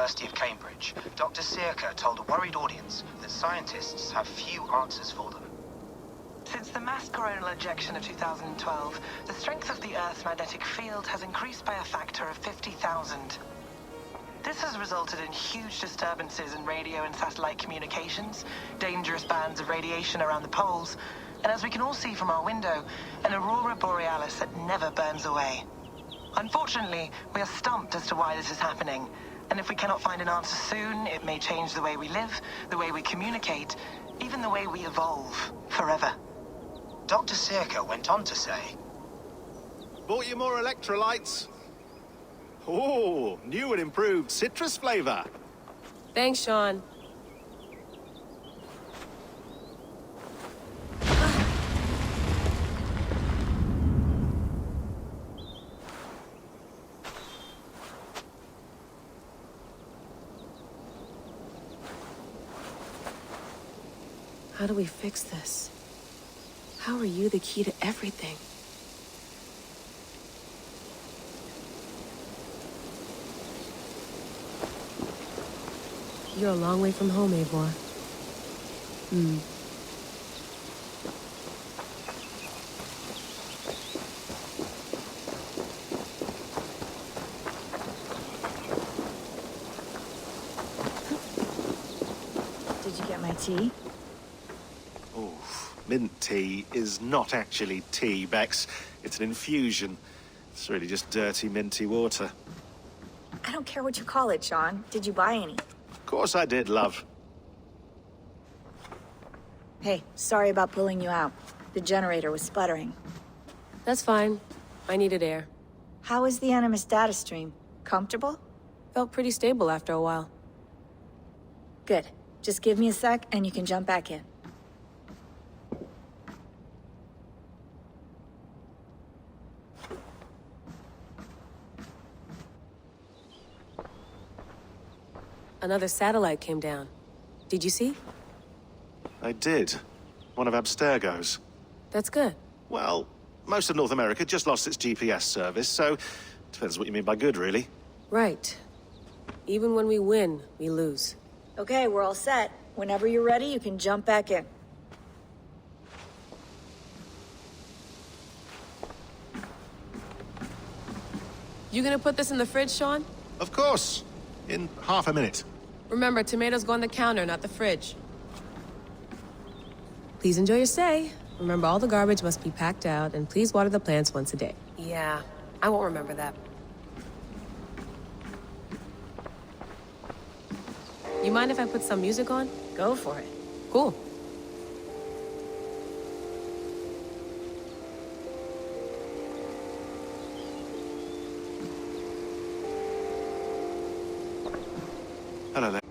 University of Cambridge, Dr. Sirka told a worried audience that scientists have few answers for them. Since the mass coronal ejection of 2012, the strength of the Earth's magnetic field has increased by a factor of 50,000. This has resulted in huge disturbances in radio and satellite communications, dangerous bands of radiation around the poles, and as we can all see from our window, an aurora borealis that never burns away. Unfortunately, we are stumped as to why this is happening, and if we cannot find an answer soon, it may change the way we live, the way we communicate, even the way we evolve, forever. Dr. Sirka went on to say, "Bought you more electrolytes? Oh, new and improved citrus flavor." Thanks, Sean. How do we fix this? How are you the key to everything? You're a long way from home, Eivor. Did you get my tea? Oh, mint tea is not actually tea, Bex. It's an infusion. It's really just dirty, minty water. I don't care what you call it, Sean. Did you buy any? Of course I did, love. Hey, sorry about pulling you out. The generator was sputtering. That's fine. I needed air. How is the Animus data stream? Comfortable? Felt pretty stable after a while. Good. Just give me a sec and you can jump back in. Another satellite came down. Did you see? I did. One of Abstergo's. That's good. Well, most of North America just lost its GPS service, so depends what you mean by good, really. Right. Even when we win, we lose. Okay, we're all set. Whenever you're ready, you can jump back in. You gonna put this in the fridge, Sean? Of course. In half a minute. Remember, tomatoes go on the counter, not the fridge. Please enjoy your stay. Remember, all the garbage must be packed out, and please water the plants once a day. Yeah, I won't remember that. You mind if I put some music on? Go for it. Cool. Hello there.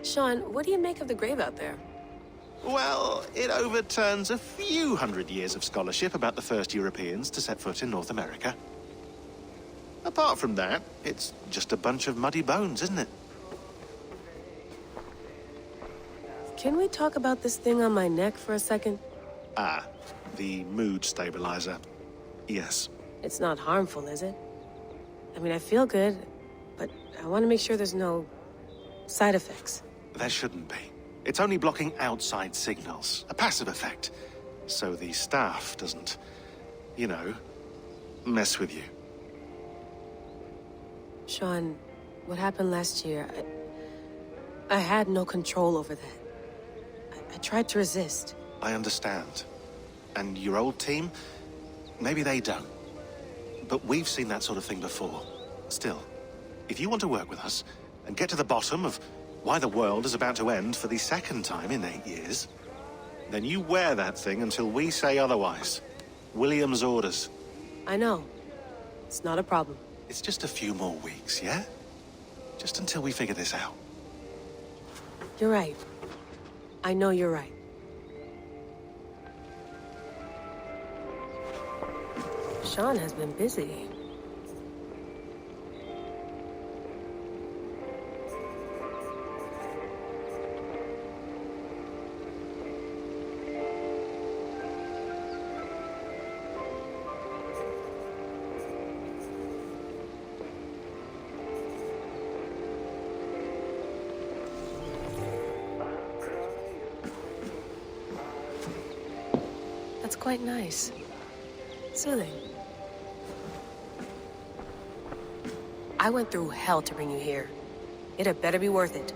Sean, what do you make of the grave out there? Well, it overturns a few hundred years of scholarship about the first Europeans to set foot in North America. Apart from that, it's just a bunch of muddy bones, isn't it? Can we talk about this thing on my neck for a second? Ah, the mood stabilizer. Yes. It's not harmful, is it? I mean, I feel good, but I want to make sure there's no side effects. There shouldn't be. It's only blocking outside signals, a passive effect. So the staff doesn't, you know, mess with you. Sean, what happened last year, I had no control over that. I tried to resist. I understand. And your old team, maybe they don't. But we've seen that sort of thing before. Still, if you want to work with us and get to the bottom of why the world is about to end for the second time in 8 years, then you wear that thing until we say otherwise. William's orders. I know. It's not a problem. It's just a few more weeks, yeah? Just until we figure this out. You're right. I know you're right. Sean has been busy. It's quite nice. Soothing. I went through hell to bring you here. It had better be worth it.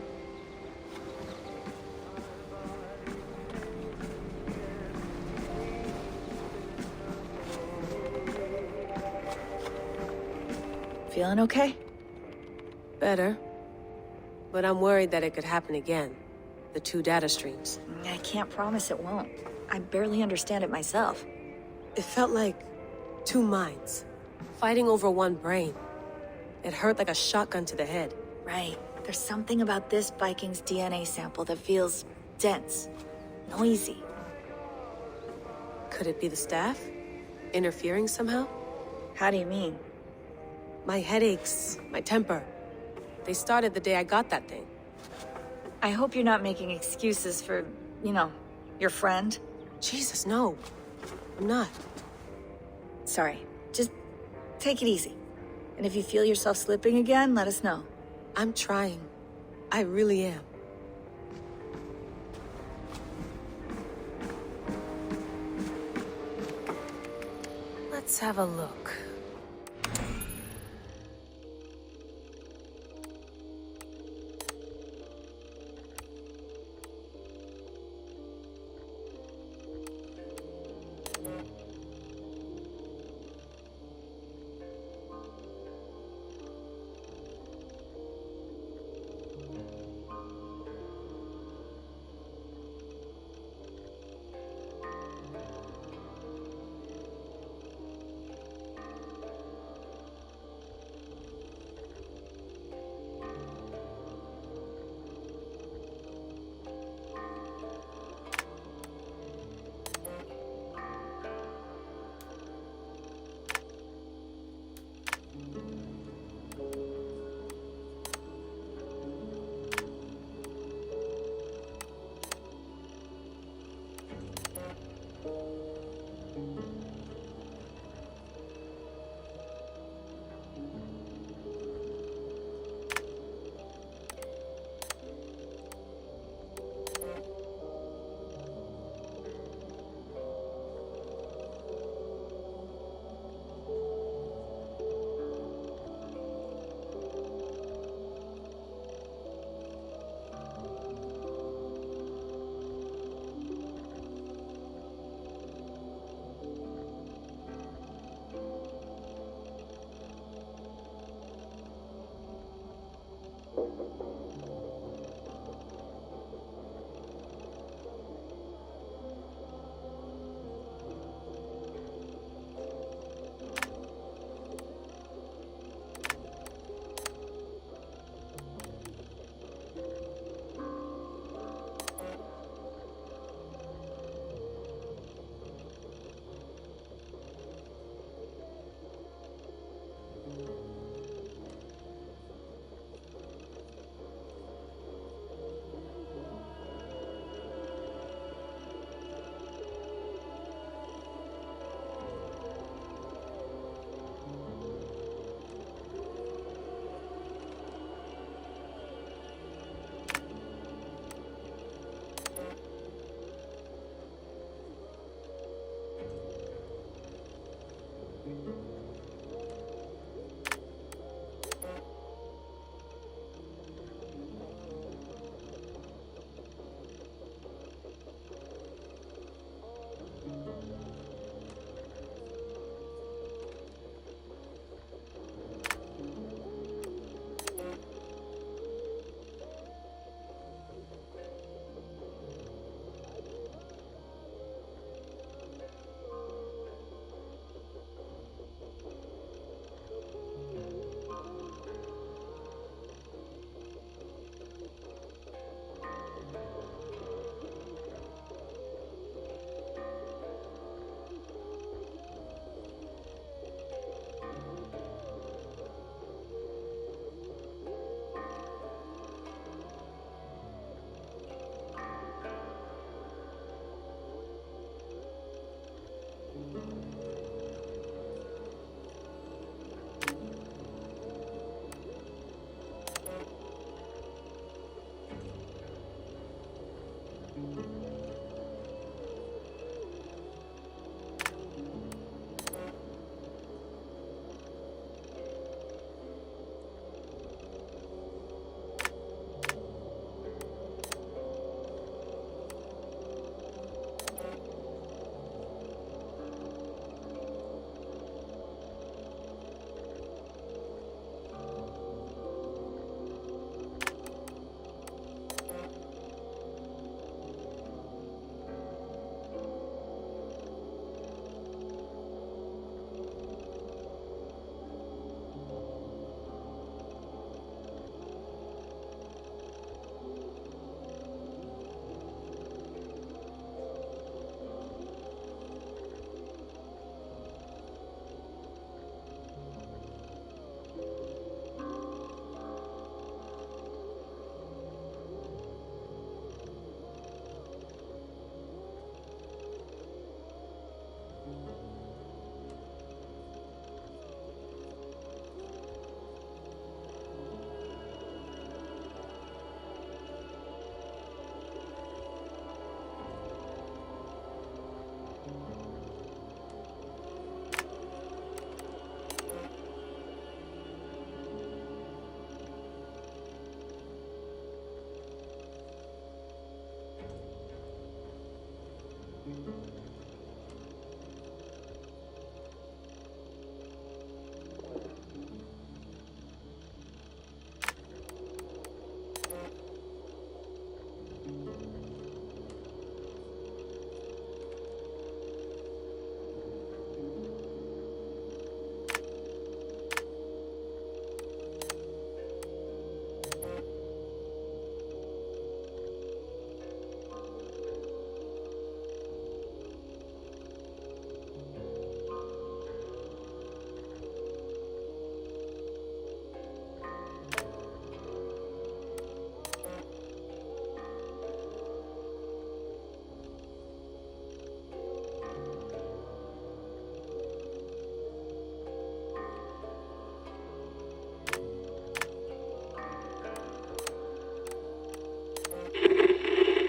Feeling okay? Better. But I'm worried that it could happen again. The two data streams. I can't promise it won't. I barely understand it myself. It felt like two minds, fighting over one brain. It hurt like a shotgun to the head. Right. There's something about this Viking's DNA sample that feels dense, noisy. Could it be the staff? Interfering somehow? How do you mean? My headaches, my temper. They started the day I got that thing. I hope you're not making excuses for, you know, your friend. Jesus, no. I'm not. Sorry. Just take it easy. And if you feel yourself slipping again, let us know. I'm trying. I really am. Let's have a look.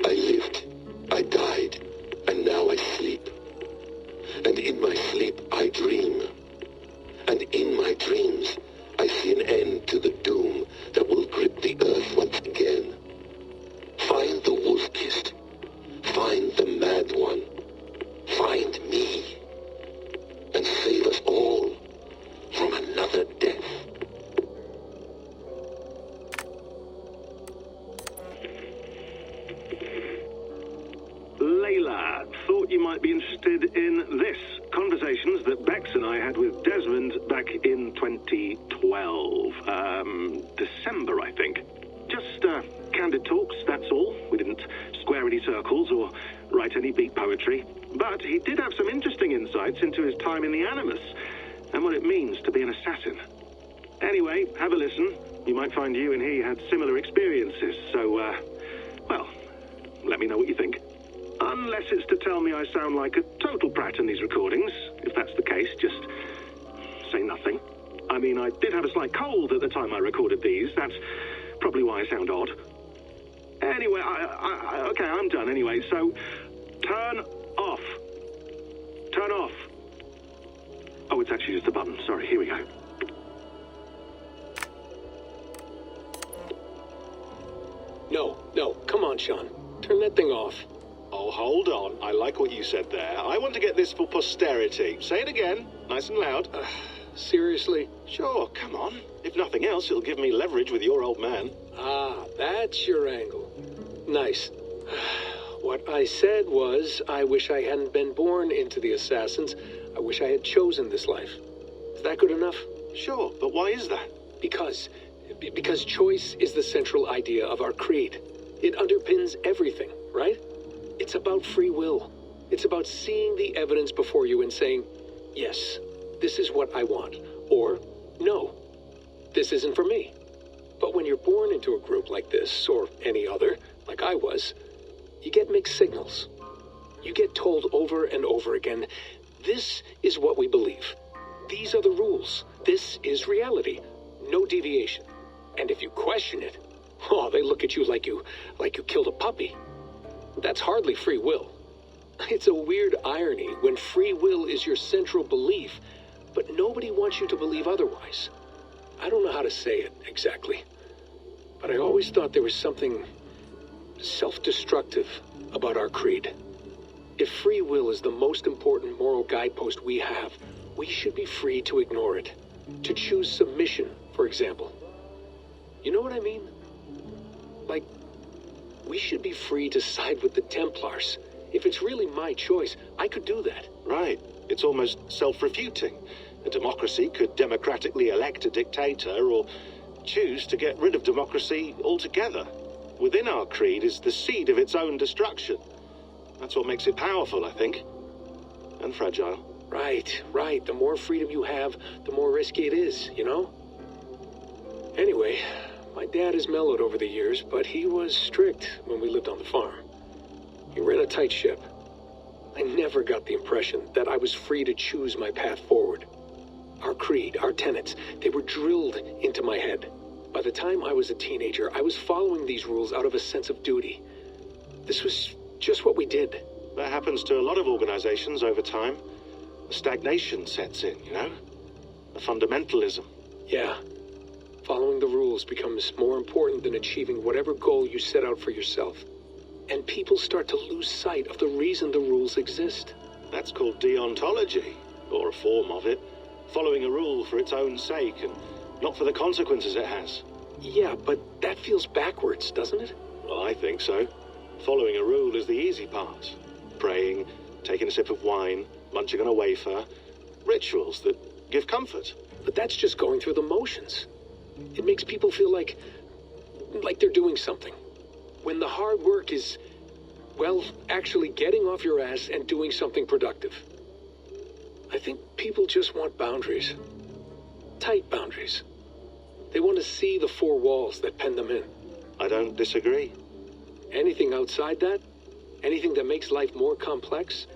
I lived, I died, and now I sleep. And in my sleep I dream. And in my dreams I see an end to the doom that will grip the earth once again. Find the wolf-kissed. Find the mad one. Find me. And save us all from another death. Layla, thought you might be interested in this. Conversations that Bex and I had with Desmond back in 2012. December, I think. Just candid talks, that's all. We didn't square any circles or write any beat poetry. But he did have some interesting insights into his time in the Animus and what it means to be an assassin. Anyway, have a listen. You might find you and he had similar experiences. So, well, let me know what you think. Unless it's to tell me I sound like a total prat in these recordings. If that's the case, just say nothing. I mean, I did have a slight cold at the time I recorded these. That's probably why I sound odd. Anyway, okay, I'm done anyway, so turn off. Turn off. Oh, it's actually just a button. Sorry, here we go. No, come on, Sean. Turn that thing off. Oh, hold on. I like what you said there. I want to get this for posterity. Say it again, nice and loud. Seriously? Sure, come on. If nothing else, it'll give me leverage with your old man. Ah, that's your angle. Nice. What I said was, I wish I hadn't been born into the Assassins. I wish I had chosen this life. Is that good enough? Sure, but why is that? Because choice is the central idea of our creed. It underpins everything, right? It's about free will. It's about seeing the evidence before you and saying, yes, this is what I want. Or, no, this isn't for me. But when you're born into a group like this, or any other, like I was, you get mixed signals. You get told over and over again, this is what we believe. These are the rules. This is reality. No deviation. And if you question it, oh, they look at you like you killed a puppy. That's hardly free will. It's a weird irony when free will is your central belief, but nobody wants you to believe otherwise. I don't know how to say it exactly, but I always thought there was something self-destructive about our creed. If free will is the most important moral guidepost we have, we should be free to ignore it. To choose submission, for example. You know what I mean? Like, we should be free to side with the Templars. If it's really my choice, I could do that. Right. It's almost self-refuting. A democracy could democratically elect a dictator or choose to get rid of democracy altogether. Within our creed is the seed of its own destruction. That's what makes it powerful, I think. And fragile. Right. The more freedom you have, the more risky it is, you know? Anyway, my dad has mellowed over the years, but he was strict when we lived on the farm. He ran a tight ship. I never got the impression that I was free to choose my path forward. Our creed, our tenets, they were drilled into my head. By the time I was a teenager, I was following these rules out of a sense of duty. This was just what we did. That happens to a lot of organizations over time. A stagnation sets in, you know? A fundamentalism. Yeah. Following the rules becomes more important than achieving whatever goal you set out for yourself. and people start to lose sight of the reason the rules exist. That's called deontology, or a form of it. Following a rule for its own sake, and not for the consequences it has. Yeah, but that feels backwards, doesn't it? Well, I think so. Following a rule is the easy part. Praying, taking a sip of wine, munching on a wafer. Rituals that give comfort. But that's just going through the motions. It makes people feel like they're doing something. When the hard work is, well, actually getting off your ass and doing something productive. I think people just want boundaries. Tight boundaries. They want to see the four walls that pen them in. I don't disagree. Anything outside that, anything that makes life more complex,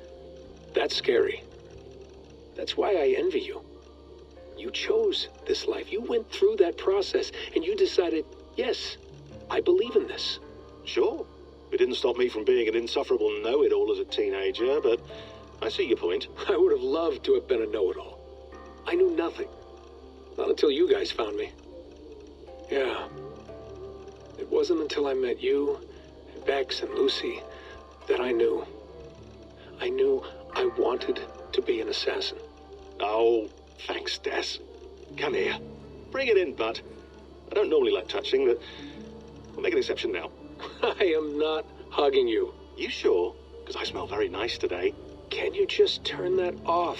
that's scary. That's why I envy you. You chose this life. You went through that process, and you decided, yes, I believe in this. Sure. It didn't stop me from being an insufferable know-it-all as a teenager, but I see your point. I would have loved to have been a know-it-all. I knew nothing. Not until you guys found me. Yeah. It wasn't until I met you, and Bex, and Lucy, that I knew. I knew I wanted to be an assassin. Oh, thanks, Des. Come here. Bring it in, bud. I don't normally like touching, but we'll make an exception now. I am not hugging you. You sure? Because I smell very nice today. Can you just turn that off?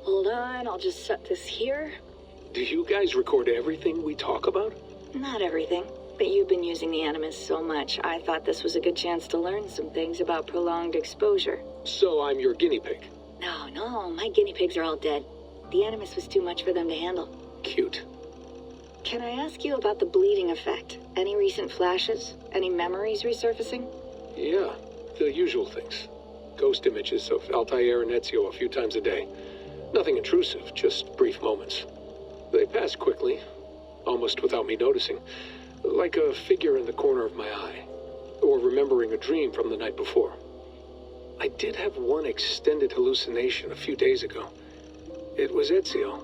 Hold on, I'll just set this here. Do you guys record everything we talk about? Not everything, but you've been using the Animus so much, I thought this was a good chance to learn some things about prolonged exposure. So I'm your guinea pig. No, my guinea pigs are all dead. The Animus was too much for them to handle. Cute. Can I ask you about the bleeding effect? Any recent flashes? Any memories resurfacing? Yeah, the usual things. Ghost images of Altair and Ezio a few times a day. Nothing intrusive, just brief moments. They pass quickly, almost without me noticing. Like a figure in the corner of my eye. Or remembering a dream from the night before. I did have one extended hallucination a few days ago. It was Ezio.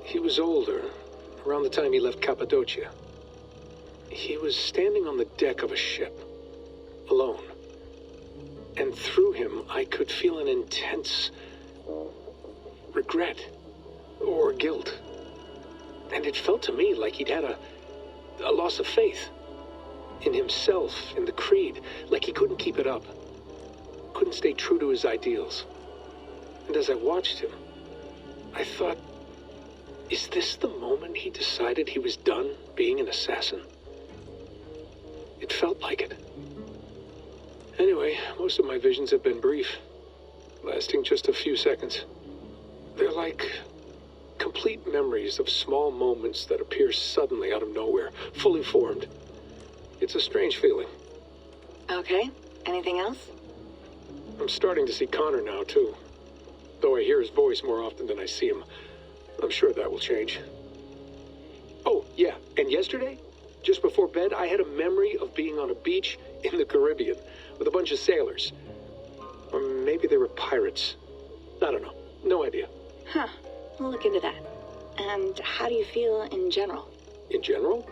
He was older, around the time he left Cappadocia. He was standing on the deck of a ship, alone. And through him, I could feel an intense regret or guilt. And it felt to me like he'd had a loss of faith in himself, in the creed, like he couldn't keep it up, couldn't stay true to his ideals. And as I watched him, I thought, is this the moment he decided he was done being an assassin? It felt like it. Anyway, most of my visions have been brief, lasting just a few seconds. They're like complete memories of small moments that appear suddenly out of nowhere, fully formed. It's a strange feeling. Okay, anything else? I'm starting to see Connor now, too. Though I hear his voice more often than I see him, I'm sure that will change. Oh, yeah, and yesterday, just before bed, I had a memory of being on a beach in the Caribbean with a bunch of sailors. Or maybe they were pirates. I don't know. No idea. Huh, we'll look into that. And how do you feel in general? In general?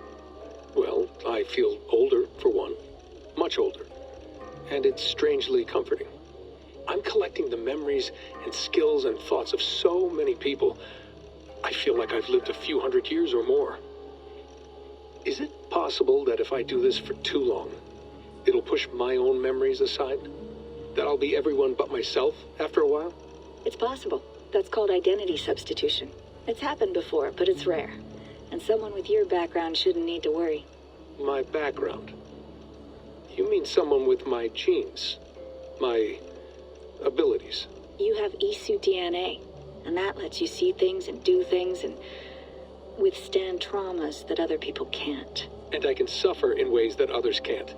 Well, I feel older, for one. Much older. And it's strangely comforting. I'm collecting the memories and skills and thoughts of so many people. I feel like I've lived a few hundred years or more. Is it possible that if I do this for too long, it'll push my own memories aside? That I'll be everyone but myself after a while? It's possible. That's called identity substitution. It's happened before, but it's rare. And someone with your background shouldn't need to worry. My background? You mean someone with my genes? My abilities? You have Isu DNA, and that lets you see things and do things and withstand traumas that other people can't. And I can suffer in ways that others can't.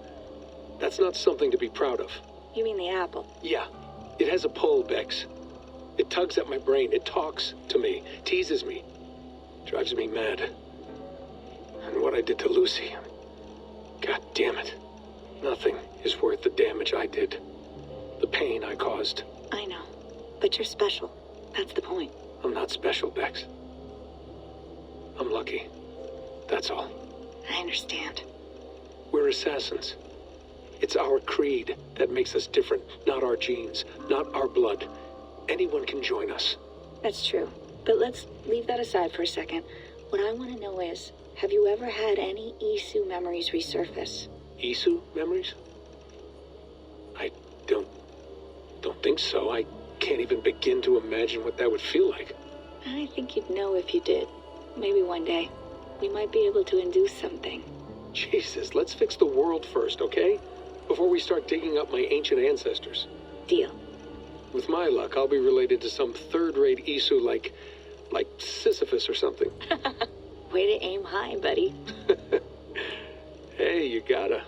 That's not something to be proud of. You mean the apple? Yeah. It has a pull, Bex. It tugs at my brain. It talks to me. Teases me. Drives me mad. And what I did to Lucy. God damn it. Nothing is worth the damage I did. The pain I caused. I know. But you're special. That's the point. I'm not special, Bex. I'm lucky. That's all. I understand. We're assassins. It's our creed that makes us different, not our genes, not our blood. Anyone can join us. That's true. But let's leave that aside for a second. What I want to know is, have you ever had any Isu memories resurface? Isu memories? I don't think so. I can't even begin to imagine what that would feel like. I think you'd know if you did. Maybe one day, we might be able to induce something. Jesus, let's fix the world first, okay? Before we start digging up my ancient ancestors. Deal. With my luck, I'll be related to some third-rate Isu like Sisyphus or something. Way to aim high, buddy. Hey, you gotta.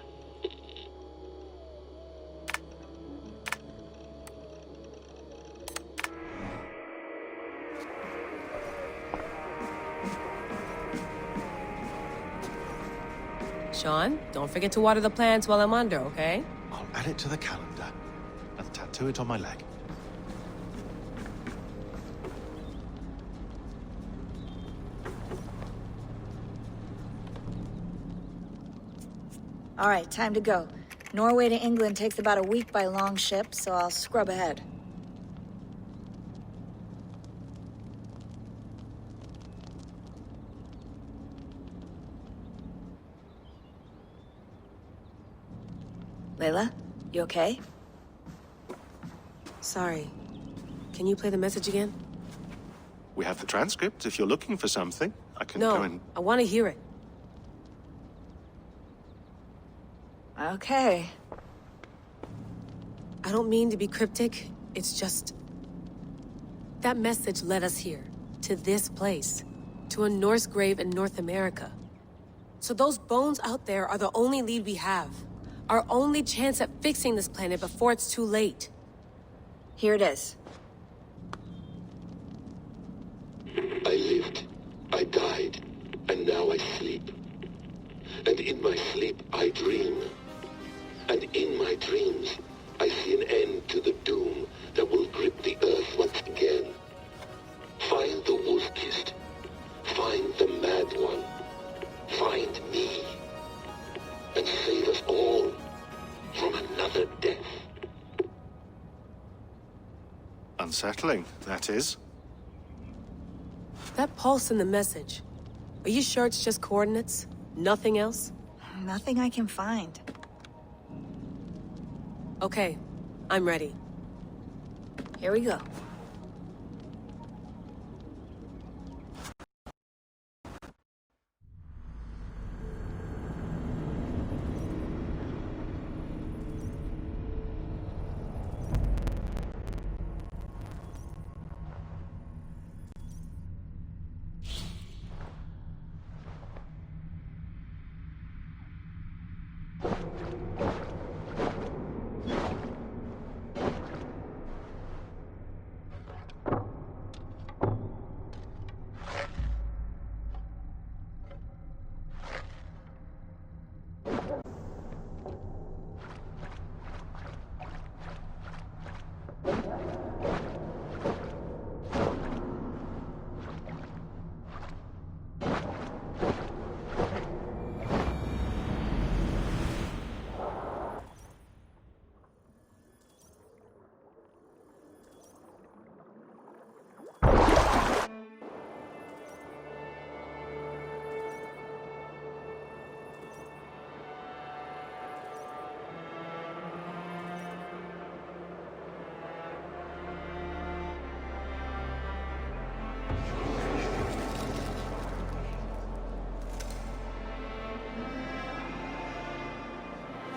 Sean, don't forget to water the plants while I'm under, okay? I'll add it to the calendar and tattoo it on my leg. All right, time to go. Norway to England takes about a week by long ship, so I'll scrub ahead. Layla, you okay? Sorry. Can you play the message again? We have the transcript. If you're looking for something, I can go and... No, I want to hear it. Okay. I don't mean to be cryptic. It's just... that message led us here. To this place. To a Norse grave in North America. So those bones out there are the only lead we have. Our only chance at fixing this planet before it's too late. Here it is. I lived, I died, and now I sleep. And in my sleep, I dream. And in my dreams, I see an end to the doom that will grip the earth once again. Find the wolf-kissed. Find the mad one. Find me. And save us all from another death. Unsettling, that is. That pulse in the message. Are you sure it's just coordinates? Nothing else? Nothing I can find. Okay, I'm ready. Here we go.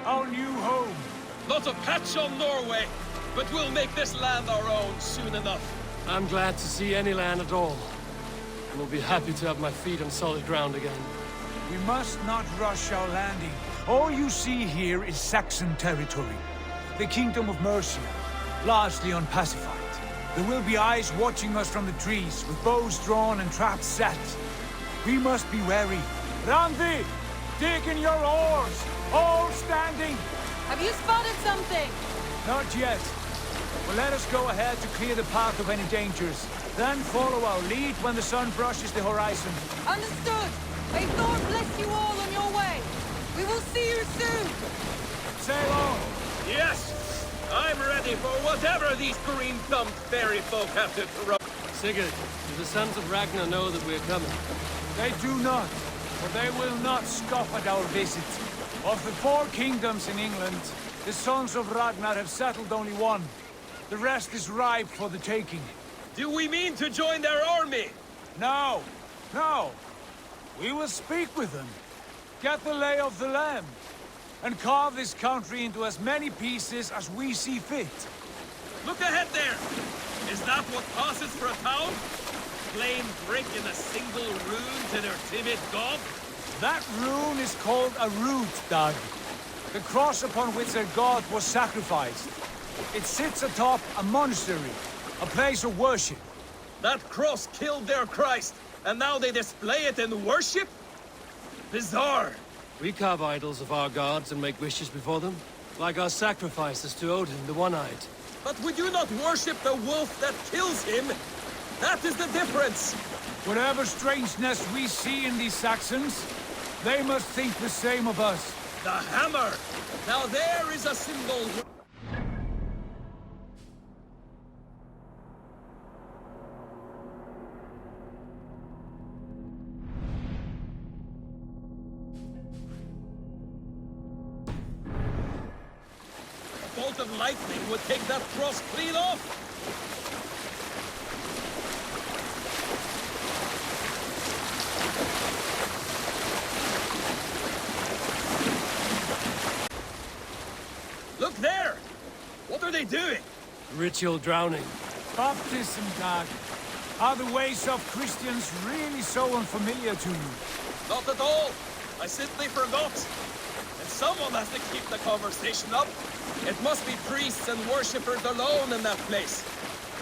Our new home. Not a patch on Norway, but we'll make this land our own soon enough. I'm glad to see any land at all. And will be happy to have my feet on solid ground again. We must not rush our landing. All you see here is Saxon territory. The Kingdom of Mercia, largely unpacified. There will be eyes watching us from the trees, with bows drawn and traps set. We must be wary. Randi! Dig in your oars! All standing! Have you spotted something? Not yet. Well, let us go ahead to clear the path of any dangers. Then follow our lead when the sun brushes the horizon. Understood. May Thor bless you all on your way. We will see you soon. Sail on. Yes! I'm ready for whatever these green-thumbed fairy folk have to throw. Sigurd, do the sons of Ragnar know that we're coming? They do not, but they will not scoff at our visit. Of the 4 kingdoms in England, the sons of Ragnar have settled only one. The rest is ripe for the taking. Do we mean to join their army? No, no. We will speak with them, get the lay of the land, and carve this country into as many pieces as we see fit. Look ahead there! Is that what passes for a town? Plain brick in a single rune to their timid god? That rune is called a root, Dag. The cross upon which their god was sacrificed. It sits atop a monastery, a place of worship. That cross killed their Christ, and now they display it in worship? Bizarre. We carve idols of our gods and make wishes before them, like our sacrifices to Odin, the One-Eyed. But we do not worship the wolf that kills him. That is the difference. Whatever strangeness we see in these Saxons, they must think the same of us. The hammer! Now there is a symbol. A bolt of lightning would take that cross clean off. Look there! What are they doing? Ritual drowning. Baptism, Dag. Are the ways of Christians really so unfamiliar to you? Not at all. I simply forgot. And someone has to keep the conversation up. It must be priests and worshippers alone in that place.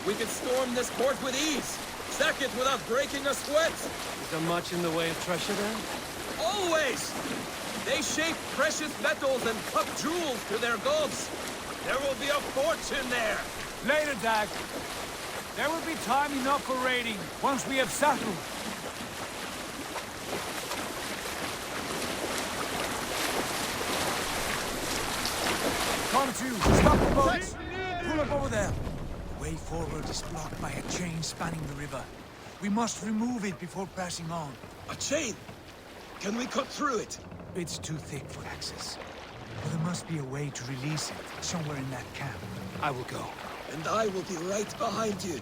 We could storm this port with ease. Sack it without breaking a sweat. Is there much in the way of treasure there? Always! They shape precious metals and cut jewels to their gods. There will be a fortune there. Later, Dag. There will be time enough for raiding once we have settled. Come to, stop the boats. Pull up over there. The way forward is blocked by a chain spanning the river. We must remove it before passing on. A chain? Can we cut through it? It's too thick for access. But there must be a way to release it, somewhere in that camp. I will go. And I will be right behind you.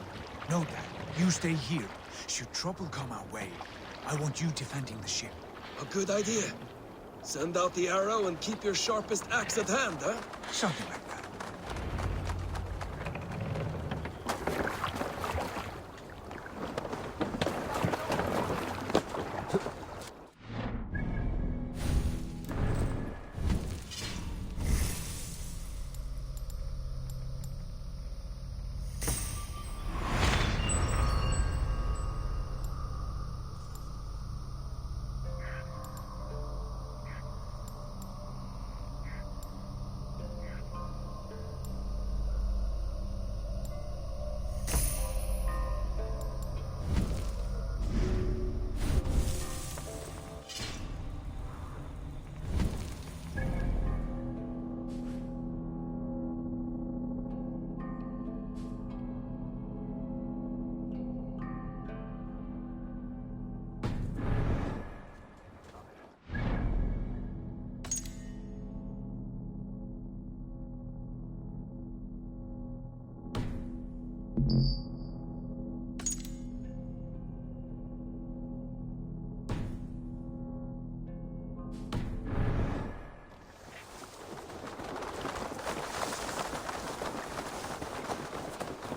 No, Dad. You stay here. Should trouble come our way, I want you defending the ship. A good idea. Send out the arrow and keep your sharpest axe at hand, huh? Something like that.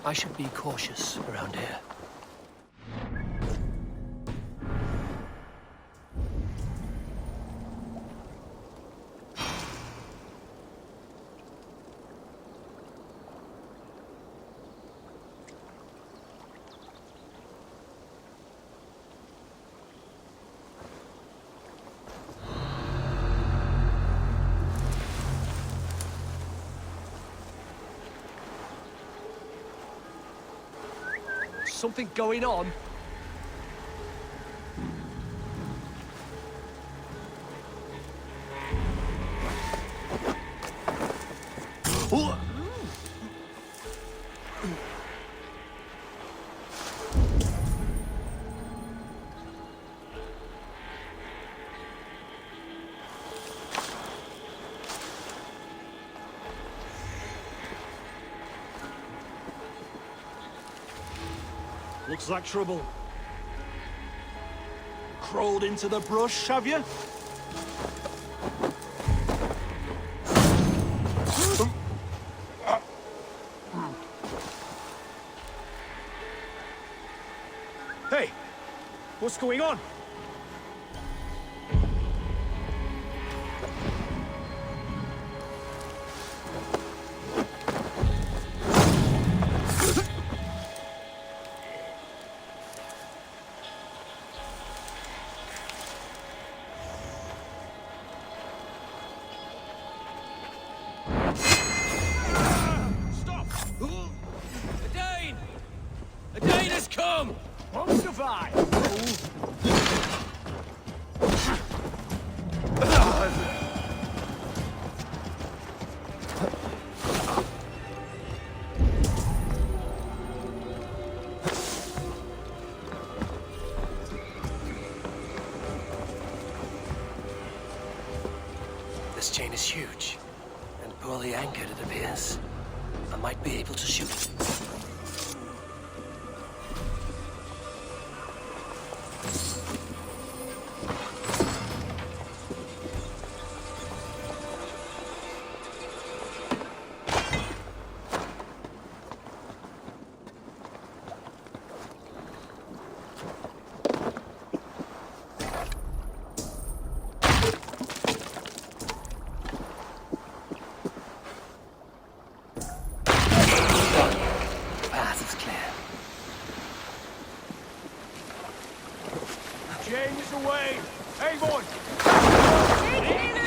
I should be cautious around here. something going on? Looks like trouble. Crawled into the brush, have you? Hey! What's going on? Won't survive! This chain is huge, and poorly anchored, it appears. I might be able to shoot it.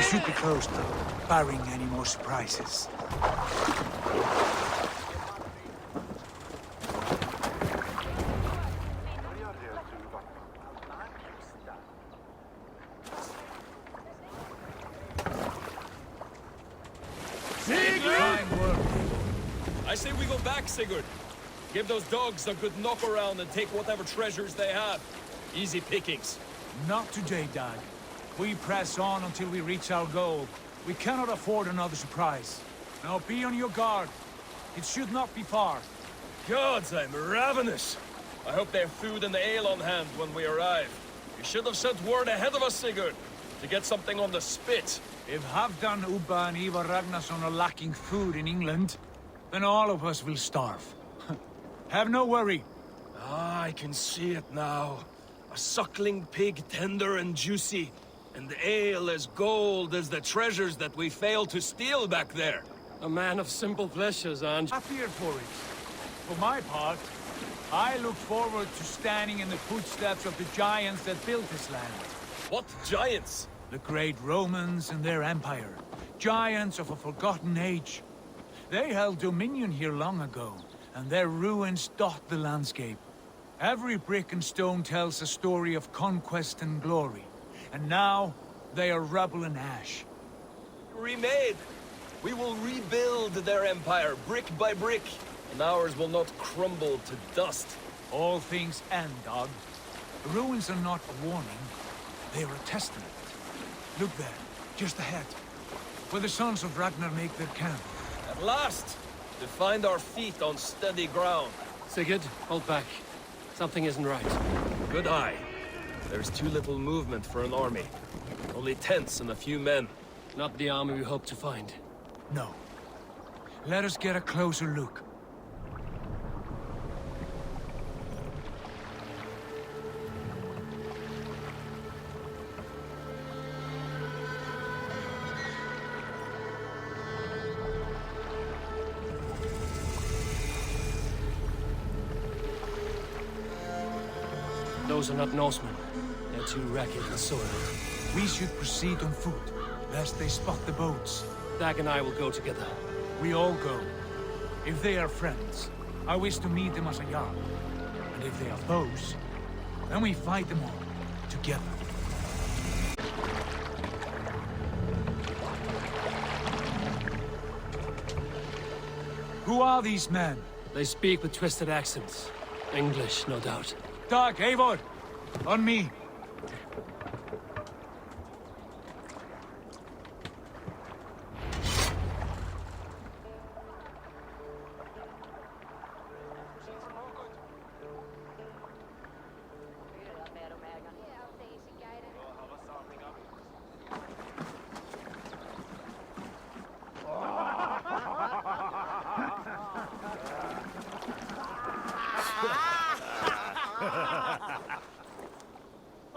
Should be closed though, barring any more surprises. I say we go back, Sigurd. Give those dogs a good knock around and take whatever treasures they have. Easy pickings. Not today, Dag. We press on until we reach our goal. We cannot afford another surprise. Now be on your guard. It should not be far. Gods, I'm ravenous. I hope they have food and ale on hand when we arrive. You should have sent word ahead of us, Sigurd, to get something on the spit. If Halfdan, Ubba and Ivar Ragnarsson are lacking food in England, then all of us will starve. Have no worry. Ah, I can see it now. A suckling pig, tender and juicy. And ale as gold as the treasures that we failed to steal back there. A man of simple pleasures, and happier for it. For my part, I look forward to standing in the footsteps of the giants that built this land. What giants? The great Romans and their empire. Giants of a forgotten age. They held dominion here long ago, and their ruins dot the landscape. Every brick and stone tells a story of conquest and glory. And now, they are rubble and ash. Remade! We will rebuild their empire, brick by brick, and ours will not crumble to dust. All things end, Dog. The ruins are not a warning, they are a testament. Look there, just ahead, where the sons of Ragnar make their camp. At last! To find our feet on steady ground. Sigurd, hold back. Something isn't right. Good eye. There's too little movement for an army. Only tents and a few men. Not the army we hope to find. No. Let us get a closer look. Those are not Norsemen. They're too ragged and soiled. We should proceed on foot, lest they spot the boats. Dag and I will go together. We all go. If they are friends, I wish to meet them as a jarl. And if they oppose, then we fight them all, together. Who are these men? They speak with twisted accents. English, no doubt. Dag, Eivor! On me!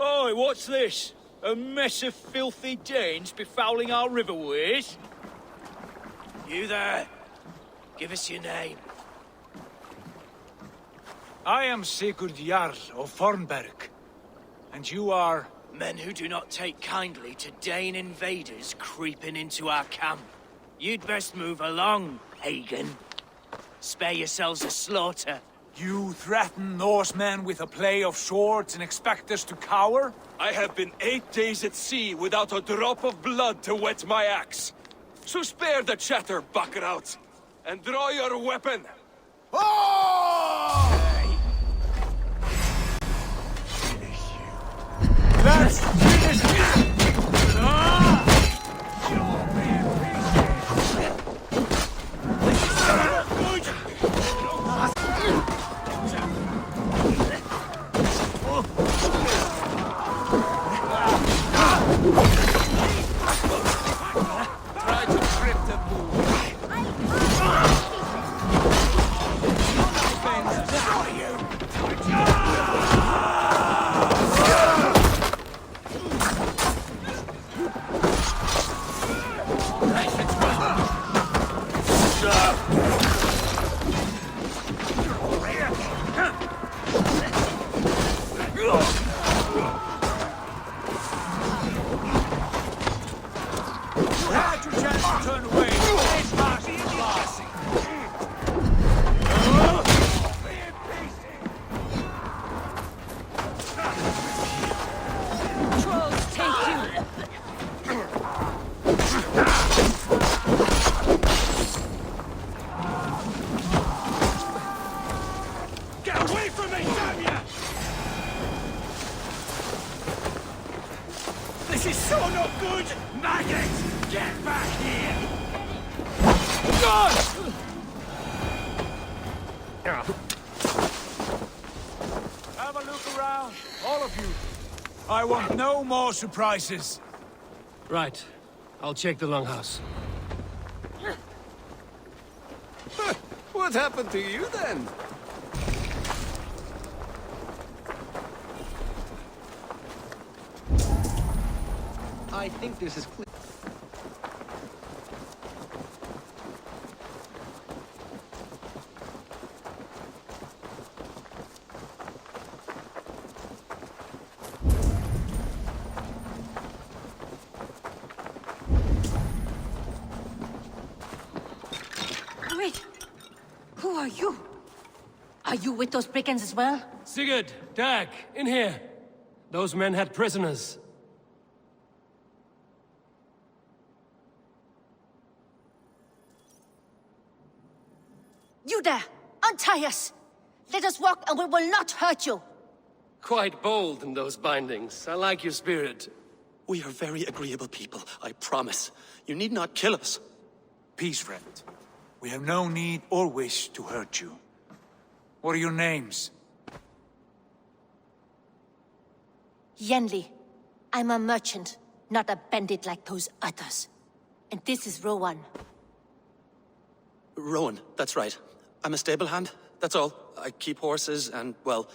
Oi, what's this? A mess of filthy Danes befouling our riverways? You there! Give us your name. I am Sigurd Jarl of Fornberg. And you are... Men who do not take kindly to Dane invaders creeping into our camp. You'd best move along, Hagen. Spare yourselves a slaughter. You threaten Norsemen with a play of swords and expect us to cower? I have been 8 days at sea without a drop of blood to wet my axe. So spare the chatter, buckerouts, and draw your weapon. Let's finish this! Try to trip the move. Had your chance to turn away. It's not classy. Trolls take you! Get away from me, damn ya! This is so not good! Maggot! Get back here! Have a look around, all of you. I want no more surprises. Right. I'll check the longhouse. What happened to you then? I think this is clear. Wait! Who are you? Are you with those brigands as well? Sigurd, Dag, in here. Those men had prisoners. You there! Untie us! Let us walk and we will not hurt you! Quite bold in those bindings. I like your spirit. We are very agreeable people, I promise. You need not kill us. Peace, friend. We have no need or wish to hurt you. What are your names? Yenli. I'm a merchant, not a bandit like those others. And this is Rowan. Rowan, that's right. I'm a stable hand, that's all. I keep horses and, well,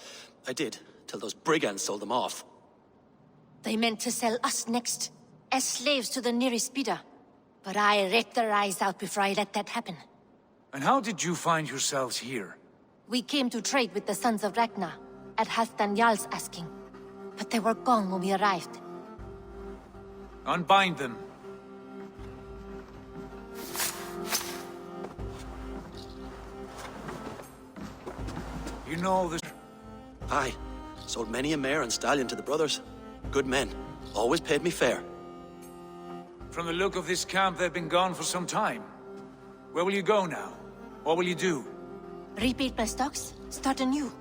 I did, till those brigands sold them off. They meant to sell us next, as slaves to the nearest bidder. But I ripped their eyes out before I let that happen. And how did you find yourselves here? We came to trade with the Sons of Ragnar, at Halfdan Jarl's asking. But they were gone when we arrived. Unbind them. You know this... Aye. Sold many a mare and stallion to the brothers. Good men. Always paid me fair. From the look of this camp, they've been gone for some time. Where will you go now? What will you do? Rebuild my stocks, start anew.